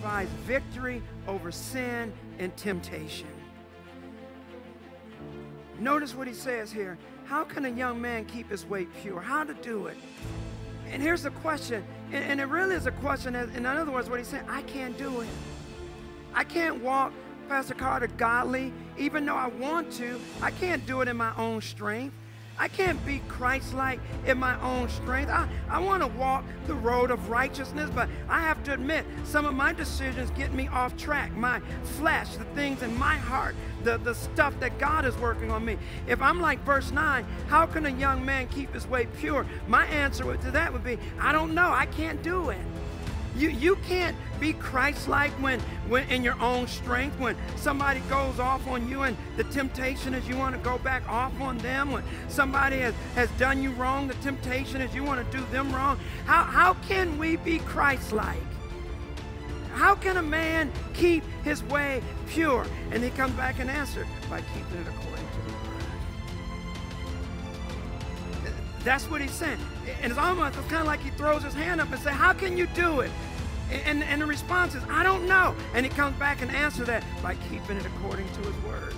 provides victory over sin and temptation. Notice what he says here. How can a young man keep his way pure? How to do it? And here's the question, and it really is a question. In other words, what he's saying, I can't do it. I can't walk, Pastor Carter, godly, even though I want to. I can't do it in my own strength. I can't be Christ-like in my own strength. I want to walk the road of righteousness, but I have to admit, some of my decisions get me off track. My flesh, the things in my heart, the stuff that God is working on me. If I'm like verse 9, how can a young man keep his way pure? My answer to that would be, I don't know. I can't do it. You can't be Christ-like when in your own strength, when somebody goes off on you and the temptation is you want to go back off on them, when somebody has done you wrong, the temptation is you want to do them wrong. How can we be Christ-like? How can a man keep his way pure? And he comes back and answers, by keeping it according to the word. That's what he's saying. And it's kind of like he throws his hand up and says, how can you do it? And the response is, I don't know. And he comes back and answers that by keeping it according to his word.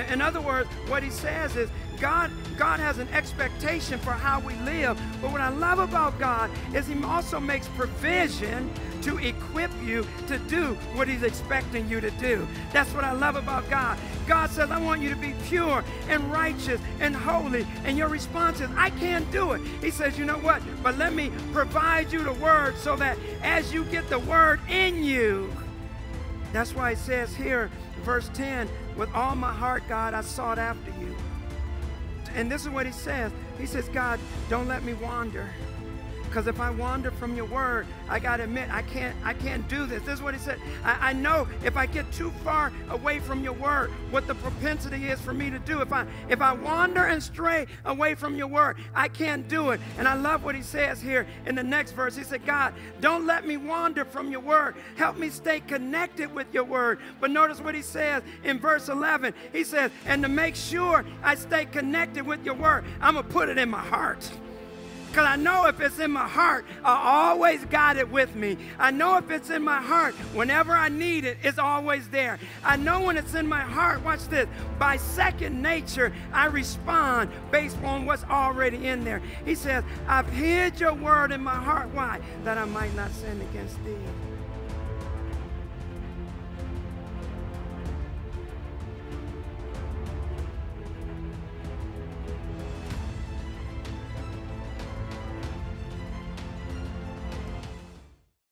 In other words, what he says is, God has an expectation for how we live. But what I love about God is he also makes provision to equip you to do what he's expecting you to do. That's what I love about God. God says, I want you to be pure and righteous and holy. And your response is, I can't do it. He says, you know what? But let me provide you the word so that as you get the word in you, that's why it says here, verse 10, with all my heart, God, I sought after you. And this is what he says. He says, God, don't let me wander. Because if I wander from your word, I got to admit, I can't do this. This is what he said. I know if I get too far away from your word, what the propensity is for me to do. If I wander and stray away from your word, I can't do it. And I love what he says here in the next verse. He said, God, don't let me wander from your word. Help me stay connected with your word. But notice what he says in verse 11. He says, and to make sure I stay connected with your word, I'm going to put it in my heart. Because I know if it's in my heart, I always got it with me. I know if it's in my heart, whenever I need it, it's always there. I know when it's in my heart, watch this, by second nature, I respond based on what's already in there. He says, I've hid your word in my heart. Why? That I might not sin against thee.